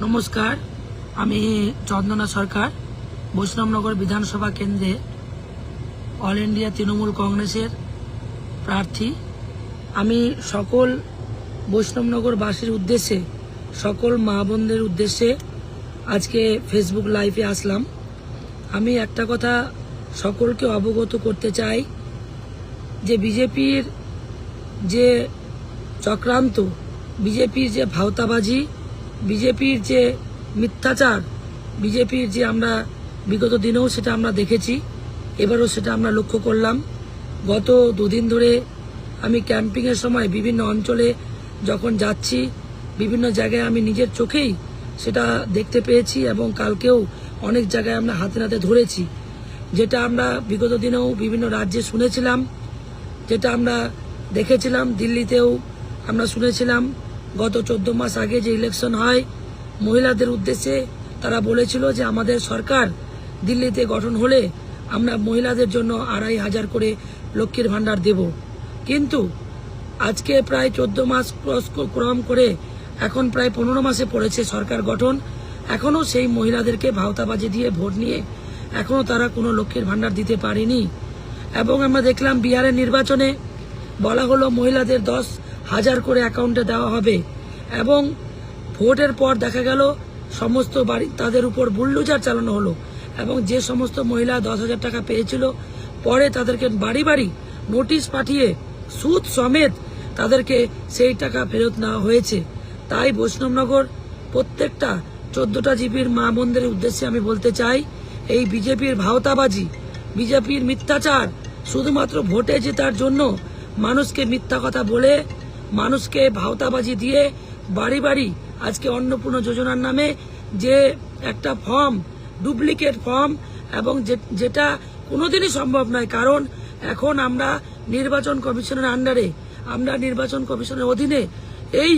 নমস্কার, আমি চন্দনা সরকার, বৈষ্ণবনগর বিধানসভা কেন্দ্রে অল ইন্ডিয়া তৃণমূল কংগ্রেসের প্রার্থী। আমি সকল বৈষ্ণবনগরবাসীর উদ্দেশ্যে, সকল মা বোনদের উদ্দেশ্যে আজকে ফেসবুক লাইভে আসলাম। আমি একটা কথা সকলকে অবগত করতে চাই যে বিজেপির যে চক্রান্ত, বিজেপির যে ভাওতাবাজি, বিজেপির যে মিথ্যাচার, বিজেপির যে আমরা বিগত দিনেও সেটা আমরা দেখেছি, এবারও সেটা আমরা লক্ষ্য করলাম। গত দুদিন ধরে আমি ক্যাম্পিংয়ের সময় বিভিন্ন অঞ্চলে যখন যাচ্ছি, বিভিন্ন জায়গায় আমি নিজের চোখেই সেটা দেখতে পেয়েছি এবং কালকেও অনেক জায়গায় আমরা হাতে নাতে ধরেছি। যেটা আমরা বিগত দিনেও বিভিন্ন রাজ্যে শুনেছিলাম, যেটা আমরা দেখেছিলাম দিল্লিতেও আমরা শুনেছিলাম। গত 14 মাস আগে যে ইলেকশন হয়, মহিলাদের উদ্দেশ্যে তারা বলেছিল যে আমাদের সরকার দিল্লিতে গঠন হলে আমরা মহিলাদের জন্য 2500 করে লক্ষ্মীর ভান্ডার দেব। কিন্তু আজকে প্রায় 14 মাস ক্রম করে এখন প্রায় 15 মাসে পড়েছে সরকার গঠন, এখনো সেই মহিলাদেরকে ভাওতাবাজি দিয়ে ভোট নিয়ে এখনো তারা কোনো লক্ষ্মীর ভান্ডার দিতে পারেনি। এবং আমরা দেখলাম বিহারের নির্বাচনে বলা হলো মহিলাদের 10,000 করে অ্যাকাউন্টে দেওয়া হবে, এবং ভোটের পর দেখা গেল সমস্ত বাড়ি তাদের উপর বুলডোজার চালানো হলো, এবং যে সমস্ত মহিলা 10,000 টাকা পেয়েছিল পরে তাদেরকে বাড়ি বাড়ি নোটিশ পাঠিয়ে সুদ সমেত তাদেরকে সেই টাকা ফেরত নেওয়া হয়েছে। তাই বৈষ্ণবনগর প্রত্যেকটা 14টা জিপির মা বোনদের উদ্দেশ্যে আমি বলতে চাই, এই বিজেপির ভাওতাবাজি, বিজেপির মিথ্যাচার, শুধুমাত্র ভোটে জেতার জন্য মানুষকে মিথ্যা কথা বলে, মানুষকে ভাওতাবাজি দিয়ে বাড়ি বাড়ি আজকে অন্নপূর্ণা যোজনার নামে যে একটা ফর্ম, ডুপ্লিকেট ফর্ম, এবং যেটা কোনোদিনই সম্ভব নয়। কারণ এখন আমরা নির্বাচন কমিশনের আন্ডারে, আমরা নির্বাচন কমিশনের অধীনে, এই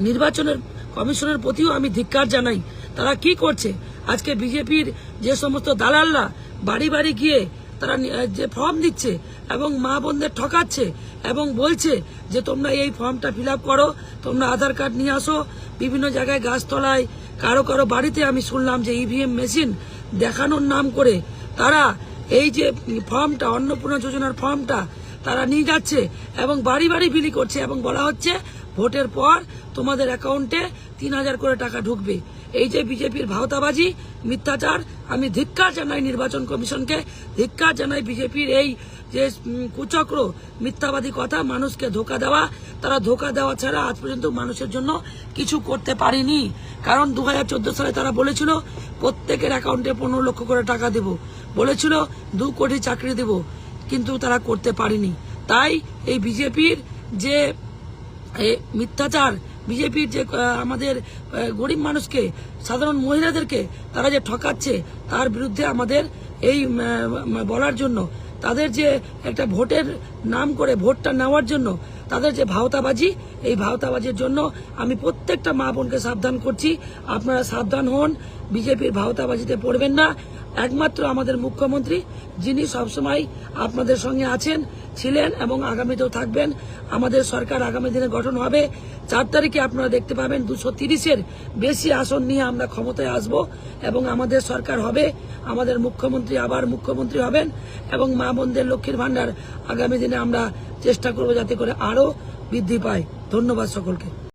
নির্বাচনের কমিশনের প্রতিও আমি ধিক্কার জানাই। তারা কি করছে? আজকে বিজেপির যে সমস্ত দালালরা বাড়ি বাড়ি গিয়ে তারা যে ফর্ম দিচ্ছে এবং মা বোনদের ঠকাচ্ছে এবং বলছে যে তোমরা এই ফর্মটা ফিল আপ করো, তোমরা আধার কার্ড নিয়ে আসো। বিভিন্ন জায়গায় গাছতলায় কারো কারো বাড়িতে আমি শুনলাম যে ইভিএম মেশিন দেখানোর নাম করে তারা এই যে ফর্মটা, অন্নপূর্ণা যোজনার ফর্মটা তারা নিয়ে যাচ্ছে এবং বাড়ি বাড়ি বিলি করছে, এবং বলা হচ্ছে ভোটের পর তোমাদের অ্যাকাউন্টে 3,000 করে টাকা ঢুকবে। এই যে বিজেপির ভাওতাবাজি, মিথ্যাচার, আমি ধিক্কার জানাই নির্বাচন কমিশনকে, ধিক্কার জানাই বিজেপির এই যে কুচক্র, মিথ্যাবাদী কথা, মানুষকে ধোকা দেওয়া। তারা ধোকা দেওয়া ছাড়া আজ পর্যন্ত মানুষের জন্য কিছু করতে পারেনি। কারণ 2014 সালে তারা বলেছিল প্রত্যেকের অ্যাকাউন্টে 15 লক্ষ করে টাকা দেব, বলেছিল 2 কোটি চাকরি দেব, কিন্তু তারা করতে পারেনি। তাই এই বিজেপির যে মিথ্যাচার, বিজেপির যে আমাদের গরিব মানুষকে, সাধারণ মহিলাদেরকে তারা যে ঠকাচ্ছে, তার বিরুদ্ধে আমাদের এই বলার জন্য, তাদের যে একটা ভোটের নাম করে ভোটটা নেওয়ার জন্য তাদের যে ভাওতাবাজি, এই ভাওতাবাজির জন্য আমি প্রত্যেকটা মা বোনকে সাবধান করছি, আপনারা সাবধান হন, বিজেপির ভাওতাবাজিতে পড়বেন না। একমাত্র আমাদের মুখ্যমন্ত্রী, যিনি সবসময় আপনাদের সঙ্গে আছেন, ছিলেন এবং আগামীতেও থাকবেন। আমাদের সরকার আগামী দিনে গঠন হবে। 4 তারিখে আপনারা দেখতে পাবেন 230-এর বেশি আসন নিয়ে আমরা ক্ষমতায় আসব, এবং আমাদের সরকার হবে, আমাদের মুখ্যমন্ত্রী আবার মুখ্যমন্ত্রী হবেন, এবং মা বোনদের লক্ষ্মীর ভান্ডার আগামী দিনে আমরা চেষ্টা করব যাতে করে আরো বৃদ্ধি পায়। ধন্যবাদ সকলকে।